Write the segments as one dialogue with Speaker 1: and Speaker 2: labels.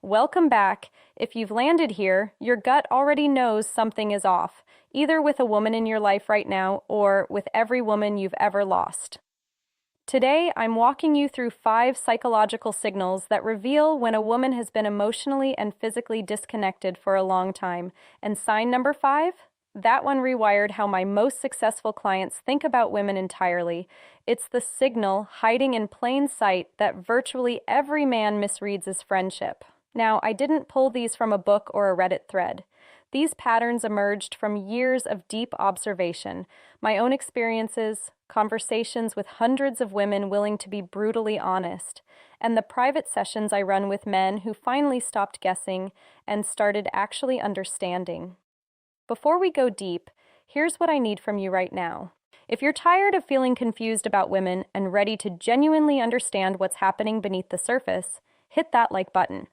Speaker 1: Welcome back. If you've landed here, your gut already knows something is off, either with a woman in your life right now or with every woman you've ever lost. Today, I'm walking you through 5 psychological signals that reveal when a woman has been emotionally and physically disconnected for a long time. And sign number 5? That one rewired how my most successful clients think about women entirely. It's the signal hiding in plain sight that virtually every man misreads as friendship. Now, I didn't pull these from a book or a Reddit thread. These patterns emerged from years of deep observation, my own experiences, conversations with hundreds of women willing to be brutally honest, and the private sessions I run with men who finally stopped guessing and started actually understanding. Before we go deep, here's what I need from you right now. If you're tired of feeling confused about women and ready to genuinely understand what's happening beneath the surface, hit that like button.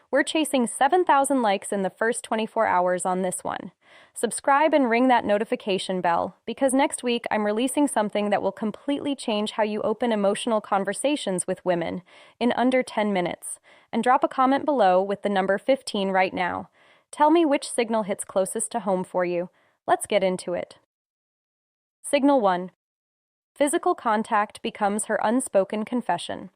Speaker 1: We're chasing 7,000 likes in the first 24 hours on this one. Subscribe and ring that notification bell, because next week I'm releasing something that will completely change how you open emotional conversations with women in under 10 minutes. And drop a comment below with the number 15 right now. Tell me which signal hits closest to home for you. Let's get into it. Signal 1. Physical contact becomes her unspoken confession.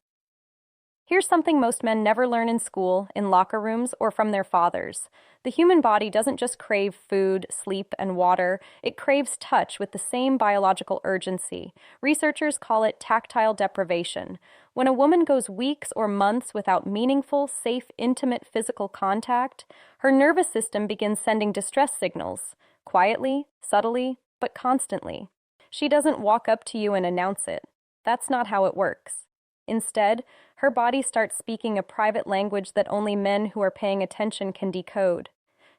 Speaker 1: Here's something most men never learn in school, in locker rooms, or from their fathers. The human body doesn't just crave food, sleep, and water, it craves touch with the same biological urgency. Researchers call it tactile deprivation. When a woman goes weeks or months without meaningful, safe, intimate physical contact, her nervous system begins sending distress signals, quietly, subtly, but constantly. She doesn't walk up to you and announce it. That's not how it works. Instead, her body starts speaking a private language that only men who are paying attention can decode.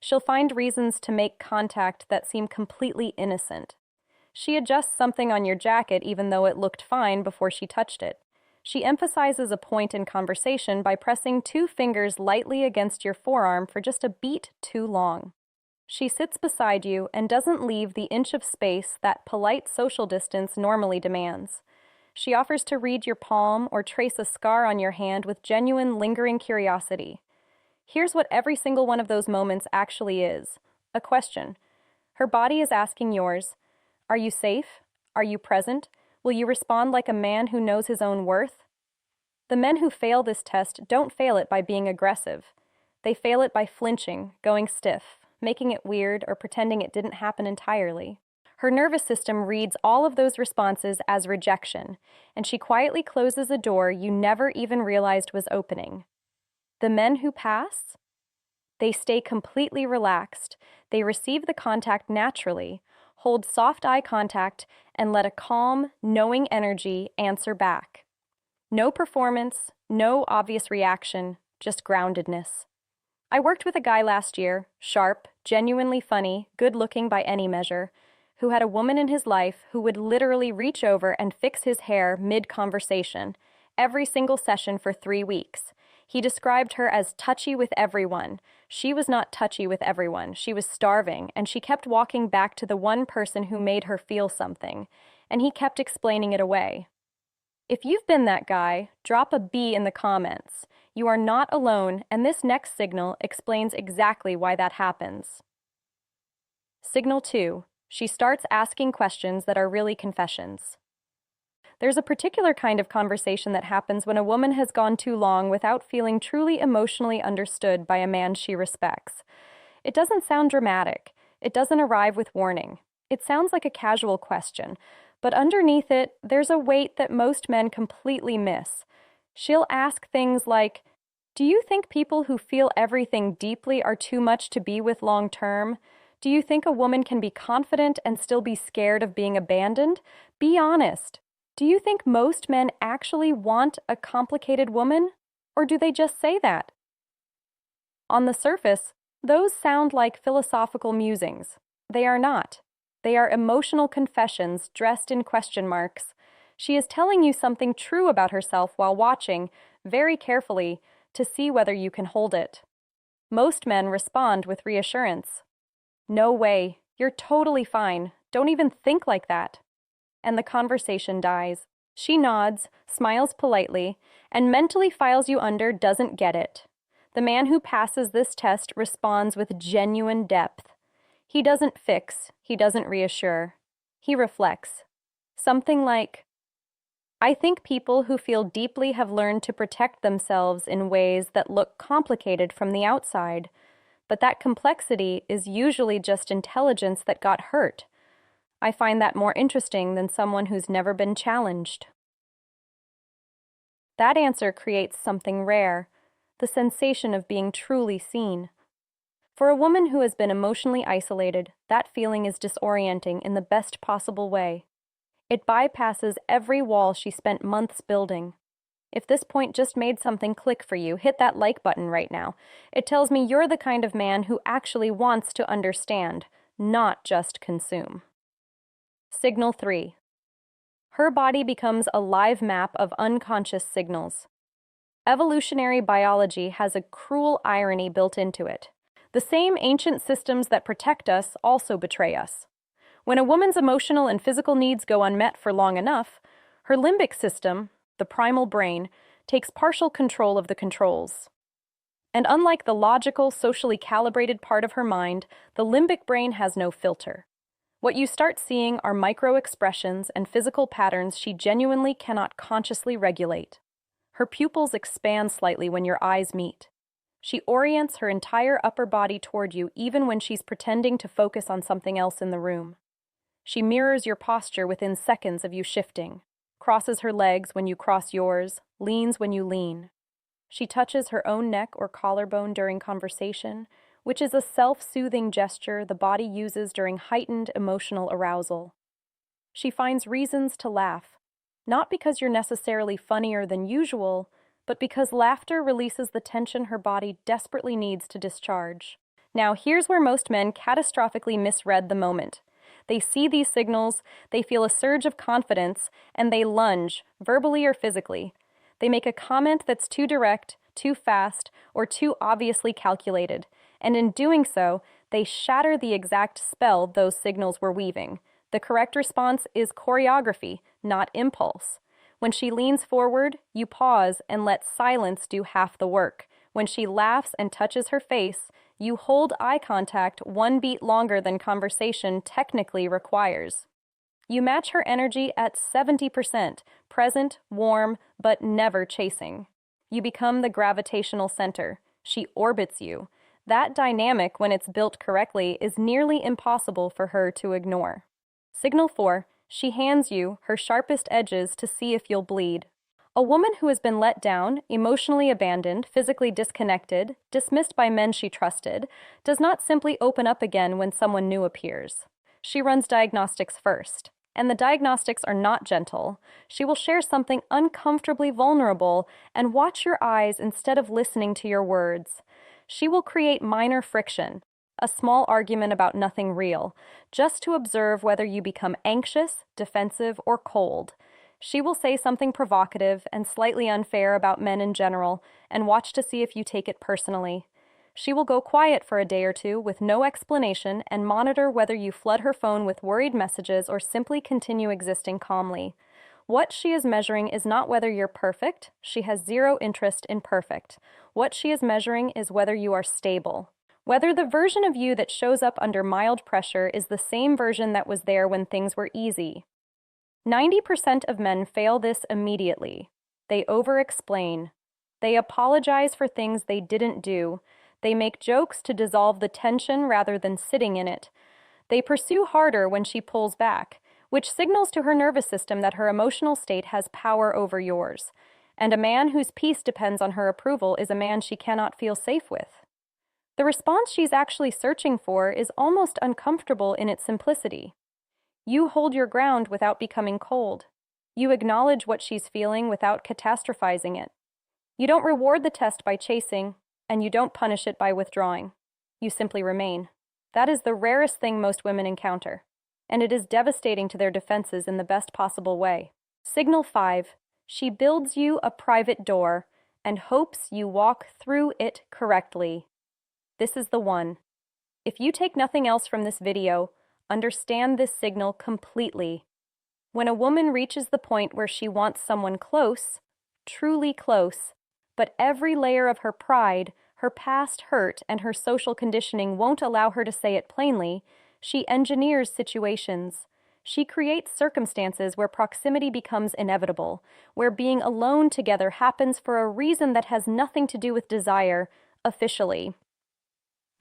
Speaker 1: She'll find reasons to make contact that seem completely innocent. She adjusts something on your jacket even though it looked fine before she touched it. She emphasizes a point in conversation by pressing 2 fingers lightly against your forearm for just a beat too long. She sits beside you and doesn't leave the inch of space that polite social distance normally demands. She offers to read your palm or trace a scar on your hand with genuine, lingering curiosity. Here's what every single one of those moments actually is: a question. Her body is asking yours. Are you safe? Are you present? Will you respond like a man who knows his own worth? The men who fail this test don't fail it by being aggressive. They fail it by flinching, going stiff, making it weird, or pretending it didn't happen entirely. Her nervous system reads all of those responses as rejection, and she quietly closes a door you never even realized was opening. The men who pass? They stay completely relaxed. They receive the contact naturally, hold soft eye contact, and let a calm, knowing energy answer back. No performance, no obvious reaction, just groundedness. I worked with a guy last year, sharp, genuinely funny, good-looking by any measure, who had a woman in his life who would literally reach over and fix his hair mid-conversation, every single session for 3 weeks. He described her as touchy with everyone. She was not touchy with everyone. She was starving, and she kept walking back to the one person who made her feel something, and he kept explaining it away. If you've been that guy, drop a B in the comments. You are not alone, and this next signal explains exactly why that happens. Signal 2. She starts asking questions that are really confessions. There's a particular kind of conversation that happens when a woman has gone too long without feeling truly emotionally understood by a man she respects. It doesn't sound dramatic. It doesn't arrive with warning. It sounds like a casual question, but underneath it, there's a weight that most men completely miss. She'll ask things like, "Do you think people who feel everything deeply are too much to be with long term? Do you think a woman can be confident and still be scared of being abandoned? Be honest. Do you think most men actually want a complicated woman? Or do they just say that?" On the surface, those sound like philosophical musings. They are not. They are emotional confessions dressed in question marks. She is telling you something true about herself while watching, very carefully, to see whether you can hold it. Most men respond with reassurance. "No way. You're totally fine. Don't even think like that." And the conversation dies. She nods, smiles politely, and mentally files you under "doesn't get it." The man who passes this test responds with genuine depth. He doesn't fix, he doesn't reassure. He reflects. Something like, I think people who feel deeply have learned to protect themselves in ways that look complicated from the outside, but that complexity is usually just intelligence that got hurt. I find that more interesting than someone who's never been challenged. That answer creates something rare, the sensation of being truly seen. For a woman who has been emotionally isolated, that feeling is disorienting in the best possible way. It bypasses every wall she spent months building. If this point just made something click for you, hit that like button right now. It tells me you're the kind of man who actually wants to understand, not just consume. Signal 3. Her body becomes a live map of unconscious signals. Evolutionary biology has a cruel irony built into it. The same ancient systems that protect us also betray us. When a woman's emotional and physical needs go unmet for long enough, her limbic system, the primal brain, takes partial control of the controls. And unlike the logical, socially calibrated part of her mind, the limbic brain has no filter. What you start seeing are micro-expressions and physical patterns she genuinely cannot consciously regulate. Her pupils expand slightly when your eyes meet. She orients her entire upper body toward you even when she's pretending to focus on something else in the room. She mirrors your posture within seconds of you shifting, crosses her legs when you cross yours, leans when you lean. She touches her own neck or collarbone during conversation, which is a self-soothing gesture the body uses during heightened emotional arousal. She finds reasons to laugh, not because you're necessarily funnier than usual, but because laughter releases the tension her body desperately needs to discharge. Now, here's where most men catastrophically misread the moment. They see these signals, they feel a surge of confidence, and they lunge, verbally or physically. They make a comment that's too direct, too fast, or too obviously calculated, and in doing so, they shatter the exact spell those signals were weaving. The correct response is choreography, not impulse. When she leans forward, you pause and let silence do half the work. When she laughs and touches her face, you hold eye contact one beat longer than conversation technically requires. You match her energy at 70%, present, warm, but never chasing. You become the gravitational center. She orbits you. That dynamic, when it's built correctly, is nearly impossible for her to ignore. Signal 4. She hands you her sharpest edges to see if you'll bleed. A woman who has been let down, emotionally abandoned, physically disconnected, dismissed by men she trusted, does not simply open up again when someone new appears. She runs diagnostics first. And the diagnostics are not gentle. She will share something uncomfortably vulnerable and watch your eyes instead of listening to your words. She will create minor friction, a small argument about nothing real, just to observe whether you become anxious, defensive, or cold. She will say something provocative and slightly unfair about men in general, and watch to see if you take it personally. She will go quiet for a day or two with no explanation and monitor whether you flood her phone with worried messages or simply continue existing calmly. What she is measuring is not whether you're perfect. She has zero interest in perfect. What she is measuring is whether you are stable. Whether the version of you that shows up under mild pressure is the same version that was there when things were easy. 90% of men fail this immediately. They over-explain. They apologize for things they didn't do. They make jokes to dissolve the tension rather than sitting in it. They pursue harder when she pulls back, which signals to her nervous system that her emotional state has power over yours. And a man whose peace depends on her approval is a man she cannot feel safe with. The response she's actually searching for is almost uncomfortable in its simplicity. You hold your ground without becoming cold. You acknowledge what she's feeling without catastrophizing it. You don't reward the test by chasing, and you don't punish it by withdrawing. You simply remain. That is the rarest thing most women encounter, and it is devastating to their defenses in the best possible way. Signal 5. She builds you a private door and hopes you walk through it correctly. This is the one. If you take nothing else from this video, understand this signal completely. When a woman reaches the point where she wants someone close, truly close, but every layer of her pride, Her past hurt and her social conditioning won't allow her to say it plainly. She engineers situations. She creates circumstances where proximity becomes inevitable, where being alone together happens for a reason that has nothing to do with desire, officially.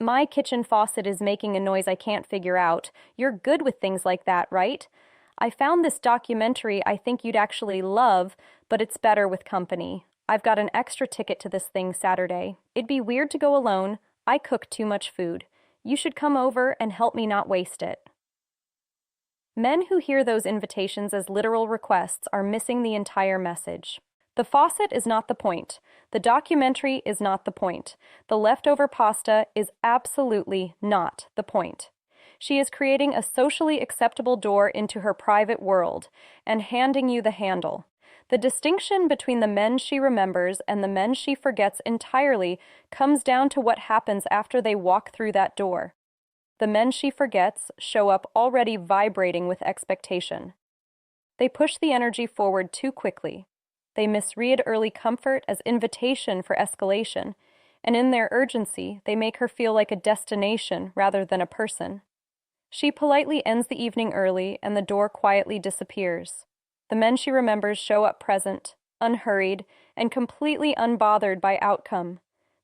Speaker 1: My kitchen faucet is making a noise I can't figure out. You're good with things like that, right? I found this documentary I think you'd actually love, but it's better with company. I've got an extra ticket to this thing Saturday. It'd be weird to go alone. I cook too much food. You should come over and help me not waste it. Men who hear those invitations as literal requests are missing the entire message. The faucet is not the point. The documentary is not the point. The leftover pasta is absolutely not the point. She is creating a socially acceptable door into her private world and handing you the handle. The distinction between the men she remembers and the men she forgets entirely comes down to what happens after they walk through that door. The men she forgets show up already vibrating with expectation. They push the energy forward too quickly. They misread early comfort as invitation for escalation, and in their urgency, they make her feel like a destination rather than a person. She politely ends the evening early, and the door quietly disappears. The men she remembers show up present, unhurried, and completely unbothered by outcome.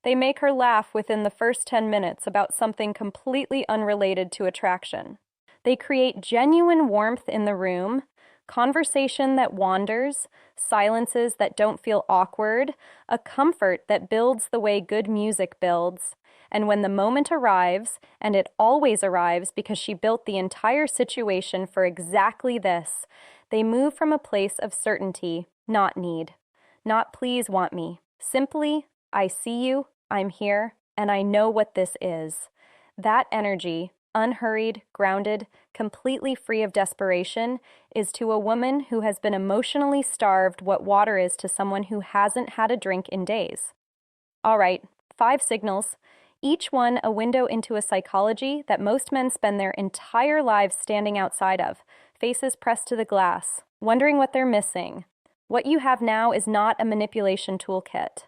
Speaker 1: They make her laugh within the first 10 minutes about something completely unrelated to attraction. They create genuine warmth in the room, conversation that wanders, silences that don't feel awkward, a comfort that builds the way good music builds. And when the moment arrives, and it always arrives because she built the entire situation for exactly this, they move from a place of certainty, not need. Not please want me. Simply, I see you, I'm here, and I know what this is. That energy, unhurried, grounded, completely free of desperation, is to a woman who has been emotionally starved what water is to someone who hasn't had a drink in days. All right, 5 signals, each one a window into a psychology that most men spend their entire lives standing outside of, faces pressed to the glass, wondering what they're missing. What you have now is not a manipulation toolkit.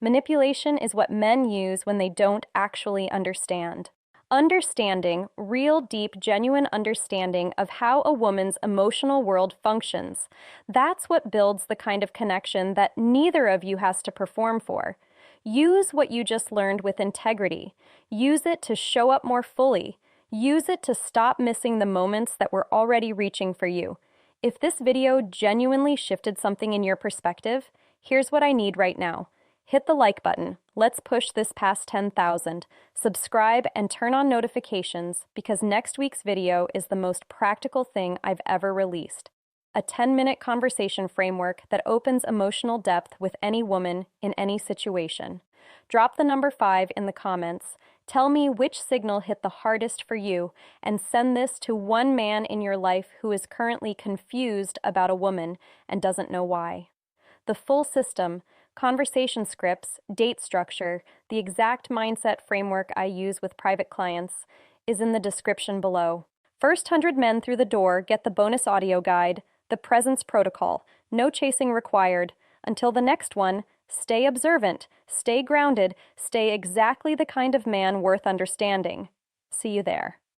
Speaker 1: Manipulation is what men use when they don't actually understand. Understanding, real, deep, genuine understanding of how a woman's emotional world functions. That's what builds the kind of connection that neither of you has to perform for. Use what you just learned with integrity. Use it to show up more fully. Use it to stop missing the moments that were already reaching for you. If this video genuinely shifted something in your perspective, here's what I need right now. Hit the like button. Let's push this past 10,000. Subscribe and turn on notifications because next week's video is the most practical thing I've ever released. A 10-minute conversation framework that opens emotional depth with any woman in any situation. Drop the number 5 in the comments. Tell me which signal hit the hardest for you and send this to one man in your life who is currently confused about a woman and doesn't know why. The full system, conversation scripts, date structure, the exact mindset framework I use with private clients is in the description below. First 100 men through the door get the bonus audio guide, the presence protocol, no chasing required. Until the next one, stay observant, stay grounded, stay exactly the kind of man worth understanding. See you there.